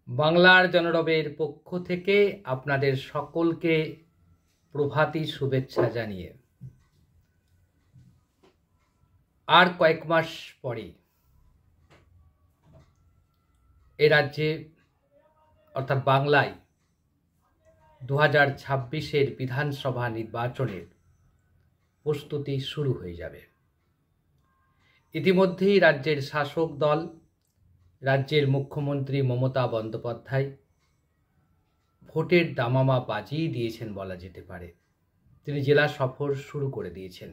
বাংলার জনরবের পক্ষ থেকে আপনাদের সকলকে প্রভাতী শুভেচ্ছা জানিয়ে আর কয়েক মাস পরে এ রাজ্যে অর্থাৎ বাংলায় 2026-এর বিধানসভা নির্বাচনের প্রস্তুতি শুরু হয়ে যাবে। ইতিমধ্যেই রাজ্যের শাসক দল, রাজ্যের মুখ্যমন্ত্রী মমতা বন্দ্যোপাধ্যায় ভোটের দামামা বাজিয়ে দিয়েছেন বলা যেতে পারে। তিনি জেলা সফর শুরু করে দিয়েছেন।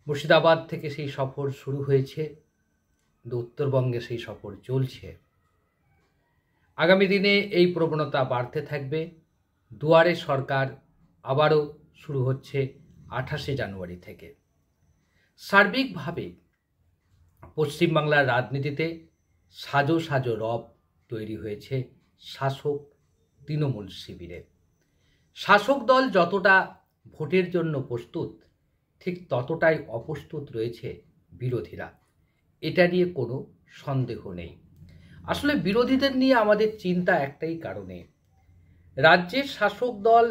মুর্শিদাবাদ থেকে সেই সফর শুরু হয়েছে, কিন্তু উত্তরবঙ্গে সেই সফর চলছে। আগামী দিনে এই প্রবণতা বাড়তে থাকবে। দুয়ারে সরকার আবারও শুরু হচ্ছে 28শে জানুয়ারি থেকে। সার্বিকভাবে পশ্চিমবাংলার রাজনীতিতে সাজো সাজো রব তৈরি হয়েছে শাসক তৃণমূল শিবিরে। শাসক দল যতটা ভোটের জন্য প্রস্তুত, ঠিক ততটাই অপ্রস্তুত রয়েছে বিরোধীরা। এটা নিয়ে কোনো সন্দেহ নেই। আসলে বিরোধীদের নিয়ে আমাদের চিন্তা একটাই কারণে, রাজ্যের শাসক দল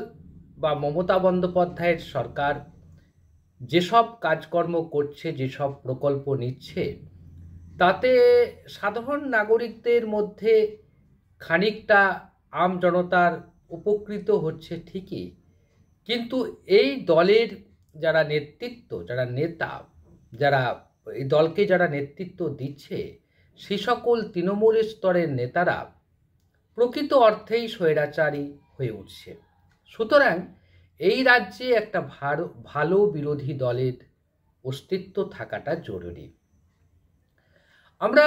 বা মমতা বন্দ্যোপাধ্যায়ের সরকার যেসব কাজকর্ম করছে, যেসব প্রকল্প নিচ্ছে, তাতে সাধারণ নাগরিকদের মধ্যে খানিকটা আম জনতার উপকৃত হচ্ছে ঠিকই, কিন্তু এই দলের যারা নেতৃত্ব, যারা নেতা, যারা এই দলকে যারা নেতৃত্ব দিচ্ছে, সে সকল তৃণমূল স্তরের নেতারা প্রকৃত অর্থেই স্বৈরাচারী হয়ে উঠছে। সুতরাং এই রাজ্যে একটা ভালো বিরোধী দলের অস্তিত্ব থাকাটা জরুরি। আমরা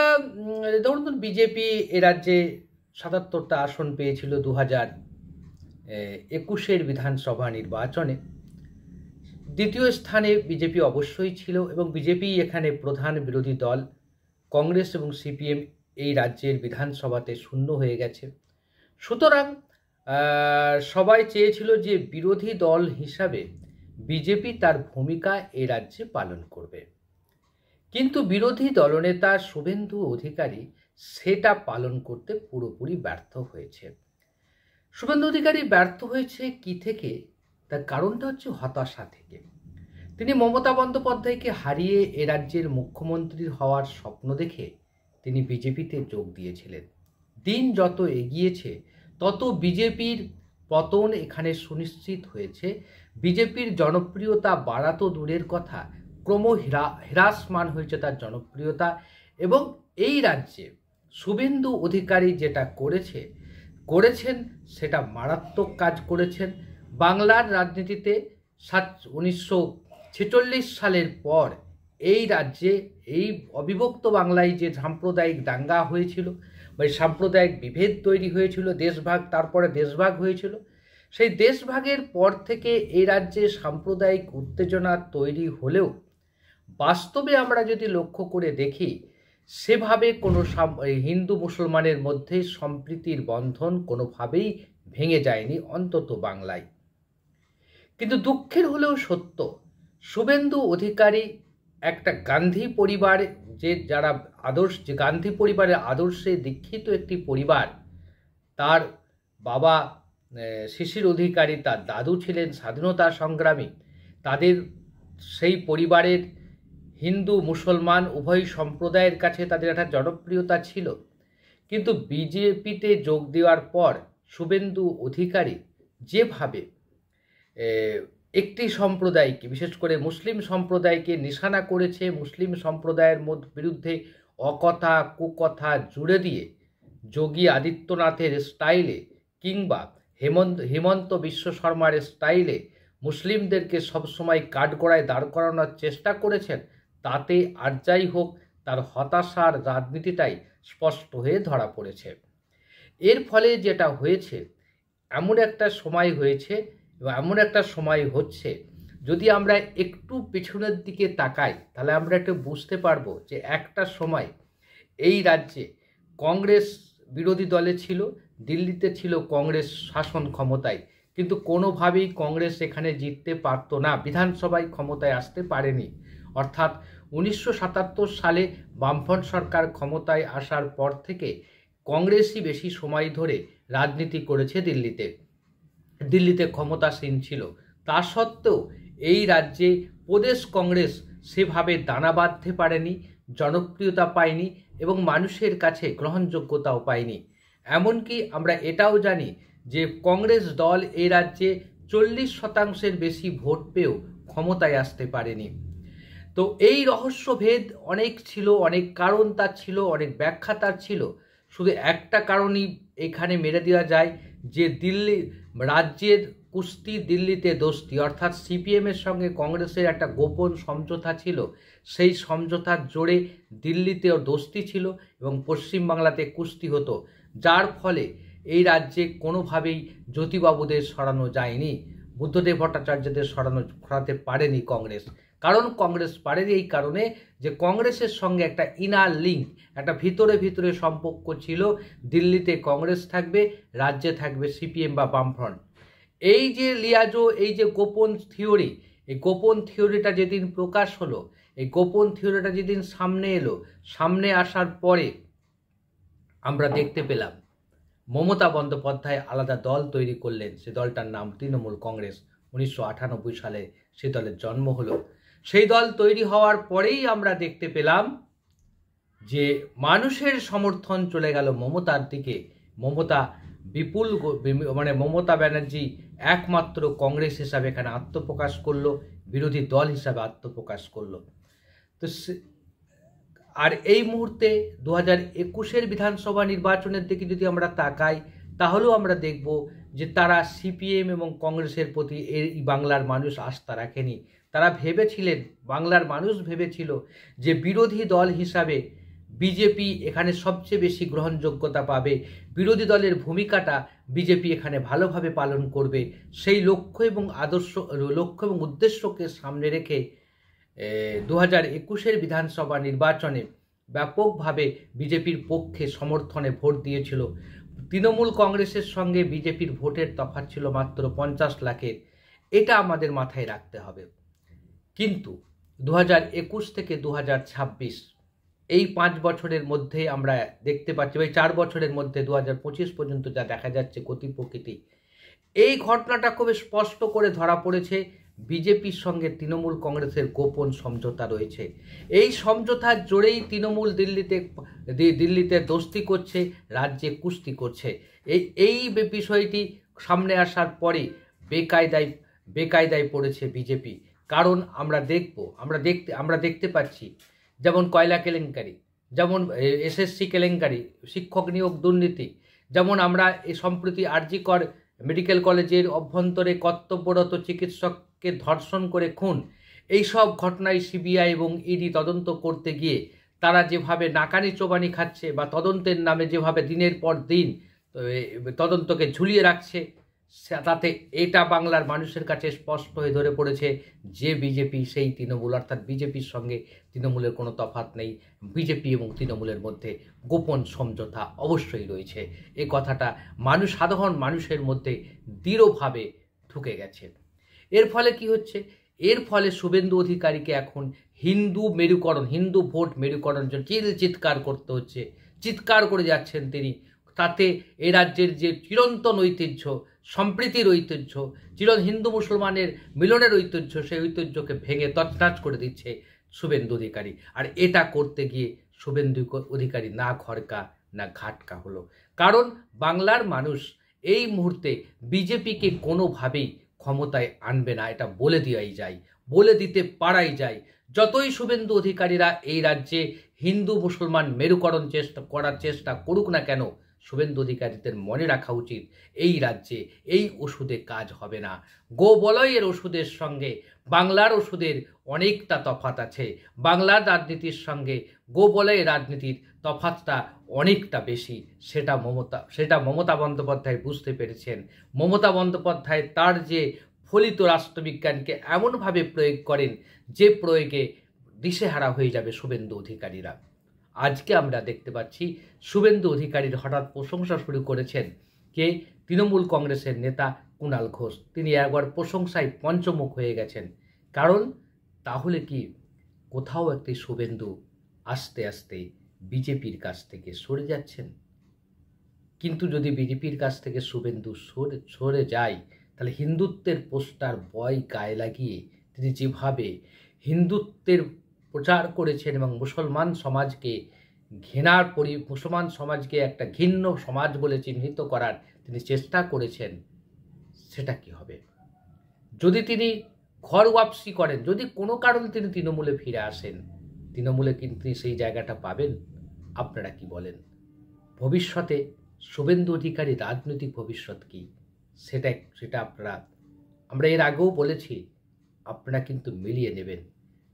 ধরুন বিজেপি এ রাজ্যে 77টা আসন পেয়েছিল 2021-এর বিধানসভা নির্বাচনে। দ্বিতীয় স্থানে বিজেপি অবশ্যই ছিল এবং বিজেপি এখানে প্রধান বিরোধী দল। কংগ্রেস এবং সিপিএম এই রাজ্যের বিধানসভাতে শূন্য হয়ে গেছে। সুতরাং সবাই চেয়েছিল যে বিরোধী দল হিসাবে বিজেপি তার ভূমিকা এই রাজ্যে পালন করবে, কিন্তু বিরোধী দলনেতা শুভেন্দু অধিকারী সেটা পালন করতে পুরোপুরি ব্যর্থ হয়েছে। শুভেন্দু অধিকারী ব্যর্থ হয়েছে কি থেকে? তার কারণটা হচ্ছে হতাশা থেকে। তিনি মমতা বন্দ্যোপাধ্যায়কে হারিয়ে এ রাজ্যের মুখ্যমন্ত্রী হওয়ার স্বপ্ন দেখে তিনি বিজেপিতে যোগ দিয়েছিলেন। দিন যত এগিয়েছে তত বিজেপির পতন এখানে সুনিশ্চিত হয়েছে। বিজেপির জনপ্রিয়তা বাড়া তো দূরের কথা, ক্রম হ্রাসমান হয়েছে তার জনপ্রিয়তা। এবং এই রাজ্যে শুভেন্দু অধিকারী যেটা করেছেন সেটা মারাত্মক কাজ করেছেন। বাংলার রাজনীতিতে 1946 সালের পর এই রাজ্যে এই অবিভক্ত বাংলায় যে সাম্প্রদায়িক দাঙ্গা হয়েছিল বা সাম্প্রদায়িক বিভেদ তৈরি হয়েছিল, দেশভাগ, তারপরে দেশভাগ হয়েছিল, সেই দেশভাগের পর থেকে এই রাজ্যে সাম্প্রদায়িক উত্তেজনা তৈরি হলেও বাস্তবে আমরা যদি লক্ষ্য করে দেখি, সেভাবে কোনো হিন্দু মুসলমানের মধ্যে সম্প্রীতির বন্ধন কোনোভাবেই ভেঙে যায়নি, অন্তত বাংলায়। কিন্তু দুঃখের হলেও সত্য, শুভেন্দু অধিকারী একটা গান্ধী পরিবার, যে গান্ধী পরিবারের আদর্শে দীক্ষিত একটি পরিবার। তার বাবা শিশির অধিকারী, তার দাদু ছিলেন স্বাধীনতা সংগ্রামী। তাদের সেই পরিবারের হিন্দু মুসলমান উভয় সম্প্রদায়ের কাছে তাদের একটা জনপ্রিয়তা ছিল। কিন্তু বিজেপিতে যোগ দেওয়ার পর শুভেন্দু অধিকারী যেভাবে একটি সম্প্রদায়কে, বিশেষ করে মুসলিম সম্প্রদায়কে নিশানা করেছে, মুসলিম সম্প্রদায়ের বিরুদ্ধে অকথা কুকথা জুড়ে দিয়ে যোগী আদিত্যনাথের স্টাইলে কিংবা হেমন্ত বিশ্ব শর্মার স্টাইলে মুসলিমদেরকে সবসময় কাঠগড়ায় দাঁড় করানোর চেষ্টা করেছেন, তাতে আর যাই হোক তার হতাশার রাজনীতিটাই স্পষ্ট হয়ে ধরা পড়েছে। এর ফলে যেটা হয়েছে, এমন একটা সময় হয়েছে এবং এমন একটা সময় হচ্ছে, যদি আমরা একটু পেছনের দিকে তাকাই তাহলে আমরা একটু বুঝতে পারবো যে একটা সময় এই রাজ্যে কংগ্রেস বিরোধী দলে ছিল, দিল্লিতে ছিল কংগ্রেস শাসন ক্ষমতায়, কিন্তু কোনোভাবেই কংগ্রেস এখানে জিততে পারতো না, বিধানসভায় ক্ষমতায় আসতে পারেনি। অর্থাৎ 1977 সালে বামফ্রন্ট সরকার ক্ষমতায় আসার পর থেকে কংগ্রেসই বেশি সময় ধরে রাজনীতি করেছে দিল্লিতে ক্ষমতাসীন ছিল। তা সত্ত্বেও এই রাজ্যে প্রদেশ কংগ্রেস সেভাবে দানা বাঁধতে পারেনি, জনপ্রিয়তা পায়নি এবং মানুষের কাছে গ্রহণযোগ্যতাও পায়নি। এমনকি আমরা এটাও জানি যে কংগ্রেস দল এই রাজ্যে 40% বেশি ভোট পেয়েও ক্ষমতায় আসতে পারেনি। তো এই রহস্যভেদ অনেক ছিল, অনেক কারণ তার ছিল, অনেক ব্যাখ্যা তার ছিল। শুধু একটা কারণই এখানে মেরে দেওয়া যায় যে রাজ্যের কুস্তি দিল্লিতে দোস্তি, অর্থাৎ সিপিএমের সঙ্গে কংগ্রেসের একটা গোপন সমঝোতা ছিল। সেই সমঝোতার জোরে দিল্লিতেও দোস্তি ছিল এবং পশ্চিমবাংলাতে কুস্তি হতো, যার ফলে এই রাজ্যে কোনোভাবেই জ্যোতিবাবুদের সরানো যায়নি, বুদ্ধদেব ভট্টাচার্যদের সরাতে পারেনি কংগ্রেস। কারণ কংগ্রেস পারেনি এই কারণে যে কংগ্রেসের সঙ্গে একটা ইনার লিঙ্ক, একটা ভিতরে সম্পর্ক ছিল। দিল্লিতে কংগ্রেস থাকবে, রাজ্যে থাকবে সিপিএম বা বামফ্রন্ট। এই যে লিয়াজো, এই যে গোপন থিওরি, এই গোপন থিওরিটা যেদিন প্রকাশ হলো, এই গোপন থিওরিটা যেদিন সামনে এলো, সামনে আসার পরে আমরা দেখতে পেলাম মমতা বন্দ্যোপাধ্যায় আলাদা দল তৈরি করলেন। সে দলটার নাম তৃণমূল কংগ্রেস। 1998 সালে সে দলের জন্ম হলো। সেই দল তৈরি হওয়ার পরেই আমরা দেখতে পেলাম যে মানুষের সমর্থন চলে গেল মমতার দিকে। মমতা ব্যানার্জি একমাত্র কংগ্রেস হিসাবে এখানে আত্মপ্রকাশ করলো, বিরোধী দল হিসাবে আত্মপ্রকাশ করলো। তো আর এই মুহূর্তে 2021 বিধানসভা নির্বাচনের দিকে যদি আমরা তাকাই, তাহলেও আমরা দেখব যে তারা সিপিএম এবং কংগ্রেসের প্রতি এই বাংলার মানুষ আস্থা রাখেনি। তারা ভেবেছিলেন, বাংলার মানুষ ভেবেছিল যে বিরোধী দল হিসাবে বিজেপি এখানে সবচেয়ে বেশি গ্রহণযোগ্যতা পাবে, বিরোধী দলের ভূমিকাটা বিজেপি এখানে ভালোভাবে পালন করবে। সেই লক্ষ্য এবং উদ্দেশ্যকে সামনে রেখে 2021 বিধানসভা নির্বাচনে ব্যাপকভাবে বিজেপির পক্ষে সমর্থনে ভোট দিয়েছিল। তৃণমূল কংগ্রেসের সঙ্গে বিজেপির ভোটের তফাৎ ছিল মাত্র 50 লাখের। এটা আমাদের মাথায় রাখতে হবে। কিন্তু 2021 থেকে 2026 এই 5 বছরের মধ্যে আমরা দেখতে পাচ্ছি, এই 4 বছরের মধ্যে 2025 পর্যন্ত যা দেখা যাচ্ছে গতি প্রকৃতি, এই ঘটনাটা খুব স্পষ্ট করে ধরা পড়েছে। বিজেপির সঙ্গে তৃণমূল কংগ্রেসের গোপন সমঝোতা রয়েছে। এই সমঝোতার জোরেই তৃণমূল দিল্লিতে দোস্তি করছে, রাজ্যে কুস্তি করছে। এই বিষয়টি সামনে আসার পরে বেকায়দায় পড়েছে বিজেপি। কারণ আমরা দেখতে পাচ্ছি, যেমন কয়লা কেলেঙ্কারি, যেমন এসএসসি কেলেঙ্কারি, শিক্ষক নিয়োগ দুর্নীতি, যেমন আমরা এই সম্প্রতি আরজি কর মেডিকেল কলেজের অভ্যন্তরে কর্তব্যরত চিকিৎসককে ধর্ষণ করে খুন, এই সব ঘটনায় সিবিআই এবং ইডি তদন্ত করতে গিয়ে তারা যেভাবে নাকানি চোবানি খাচ্ছে বা তদন্তের নামে যেভাবে দিনের পর দিন তদন্তকে ঝুলিয়ে রাখছে, তাতে এটা বাংলার মানুষের কাছে স্পষ্ট হয়ে ধরে পড়েছে যে বিজেপি সেই তৃণমূল, অর্থাৎ বিজেপির সঙ্গে তৃণমূলের কোনো তফাৎ নেই। বিজেপি এবং তৃণমূলের মধ্যে গোপন সমঝোতা অবশ্যই রয়েছে। এই কথাটা সাধারণ মানুষের মধ্যে দৃঢ়ভাবে ঢুকে গেছে। এর ফলে কি হচ্ছে? এর ফলে শুভেন্দু অধিকারীকে এখন হিন্দু ভোট মেরুকরণের জন্য চিৎকার করতে হচ্ছে, চিৎকার করে যাচ্ছেন তিনি। তাতে এ রাজ্যের যে চিরন্তন ঐতিহ্য, সম্প্রীতির ঐতিহ্য, হিন্দু মুসলমানের মিলনের ঐতিহ্য, সেই ঐতিহ্যকে ভেঙে তছনছ করে দিচ্ছে শুভেন্দু অধিকারী। আর এটা করতে গিয়ে শুভেন্দু অধিকারী না ঘরকা না ঘাটকা হলো। কারণ বাংলার মানুষ এই মুহূর্তে বিজেপিকে কোনোভাবেই ক্ষমতায় আনবে না, এটা বলে দিতে পারাই যায়। যতই শুভেন্দু অধিকারীরা এই রাজ্যে হিন্দু মুসলমান মেরুকরণ করার চেষ্টা করুক না কেন, শুভেন্দু অধিকারীদের মনে রাখা উচিত এই রাজ্যে এই ওষুধে কাজ হবে না। গোবলয়ের ওষুধের সঙ্গে বাংলার ওষুধের অনেকটা তফাৎ আছে। বাংলার রাজনীতির সঙ্গে গোবলয়ের রাজনীতির তফাৎটা অনেকটা বেশি। সেটা মমতা বন্দ্যোপাধ্যায় বুঝতে পেরেছেন। মমতা বন্দ্যোপাধ্যায় তার যে ফলিত রাষ্ট্রবিজ্ঞানকে এমনভাবে প্রয়োগ করেন যে প্রয়োগে দিশেহারা হয়ে যাবে শুভেন্দু অধিকারীরা। আজকে আমরা দেখতে পাচ্ছি শুভেন্দু অধিকারীর হঠাৎ প্রশংসা শুরু করেছেন তৃণমূল কংগ্রেসের নেতা কুণাল ঘোষ। তিনি একবার প্রশংসায় পঞ্চমুখ হয়ে গেছেন। কারণ তাহলে কি কোথাও একটি শুভেন্দু আস্তে আস্তে বিজেপির কাছ থেকে সরে যাচ্ছেন? কিন্তু যদি বিজেপির কাছ থেকে শুভেন্দু সরে যায়, তাহলে হিন্দুত্বের পোস্টার বয় গায়ে লাগিয়ে তিনি যেভাবে হিন্দুত্বের প্রচার করেছেন এবং মুসলমান সমাজকে মুসলমান সমাজকে একটা ঘৃণ্য সমাজ বলে চিহ্নিত করার তিনি চেষ্টা করেছেন, সেটা কি হবে? যদি তিনি ঘর ওয়াপসি করেন, যদি কোনো কারণে তিনি তৃণমূলে ফিরে আসেন, তৃণমূলে কিন্তু তিনি সেই জায়গাটা পাবেন? আপনারা কি বলেন? ভবিষ্যতে শুভেন্দু অধিকারী রাজনৈতিক ভবিষ্যৎ কি, সেটা আমরা এর আগেও বলেছি, আপনারা কিন্তু মিলিয়ে নেবেন।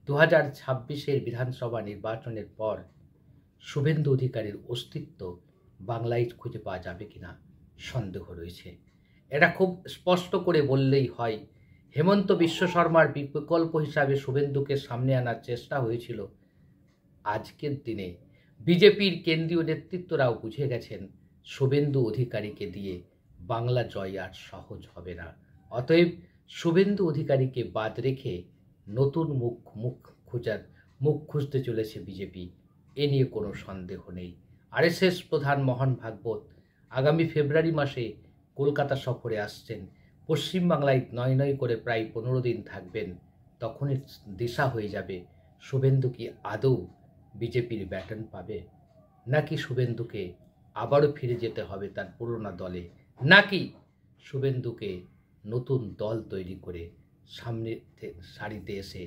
2026-এর বিধানসভা নির্বাচনের পর শুভেন্দু অধিকারীর অস্তিত্ব বাংলায় খুঁজে পাওয়া যাবে কিনা সন্দেহ রয়েছে। এটা খুব স্পষ্ট করে বললেই হয়, হেমন্ত বিশ্ব শর্মার বিকল্প হিসাবে শুভেন্দুকে সামনে আনার চেষ্টা হয়েছিল। আজকের দিনে বিজেপির কেন্দ্রীয় নেতৃত্বরাও বুঝে গেছেন শুভেন্দু অধিকারীকে দিয়ে বাংলা জয় আর সহজ হবে না। অতএব শুভেন্দু অধিকারীকে বাদ রেখে নতুন মুখ খুঁজতে চলেছে বিজেপি, এ নিয়ে কোনো সন্দেহ নেই। আরএসএস প্রধান মোহন ভাগবত আগামী ফেব্রুয়ারি মাসে কলকাতা সফরে আসছেন। পশ্চিমবাংলায় নয় করে প্রায় 15 দিন থাকবেন। তখনই দিশা হয়ে যাবে শুভেন্দু কি আদৌ বিজেপির ব্যাটন পাবে, নাকি শুভেন্দুকে আবারও ফিরে যেতে হবে তার পুরোনো দলে, নাকি শুভেন্দুকে নতুন দল তৈরি করে সামনে সারিতে এসে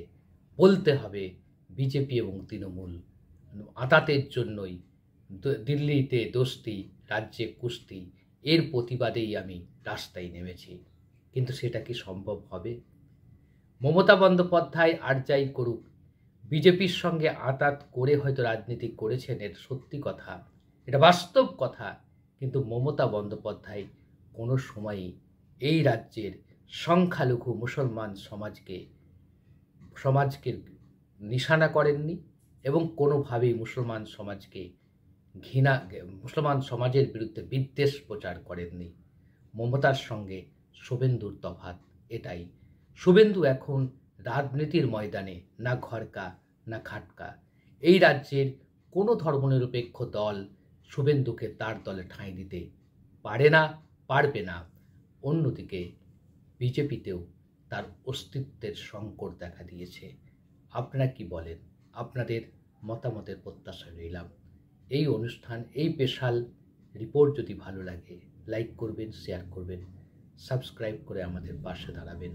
বলতে হবে বিজেপি এবং তৃণমূল আতাতের জন্যই দিল্লিতে দোস্তি, রাজ্যে কুস্তি, এর প্রতিবাদেই আমি রাস্তায় নেমেছি। কিন্তু সেটা কি সম্ভব হবে? মমতা বন্দ্যোপাধ্যায় আর যাই করুক, বিজেপির সঙ্গে আঁতাত করে হয়তো রাজনীতি করেছেন, এটা সত্যি কথা, এটা বাস্তব কথা। কিন্তু মমতা বন্দ্যোপাধ্যায় কোনো সময়ই এই রাজ্যের সংখ্যালঘু মুসলমান সমাজকে নিশানা করেননি এবং কোনোভাবেই মুসলমান সমাজের বিরুদ্ধে বিদ্বেষ প্রচার করেননি। মমতার সঙ্গে শুভেন্দুর তফাৎ এটাই, শুভেন্দু এখন রাজনীতির ময়দানে না ঘরকা না খাটকা। এই রাজ্যের কোনো ধর্মনিরপেক্ষ দল শুভেন্দুকে তার দলে ঠাঁই দিতে পারে না, পারবে না। অন্যদিকে বিজেপিতেও তার অস্তিত্বের সংকট দেখা দিয়েছে। আপনারা কি বলেন? আপনাদের মতামতের প্রত্যাশা রইলাম। এই অনুষ্ঠান, এই স্পেশাল রিপোর্ট যদি ভালো লাগে, লাইক করবেন, শেয়ার করবেন, সাবস্ক্রাইব করে আমাদের পাশে দাঁড়াবেন।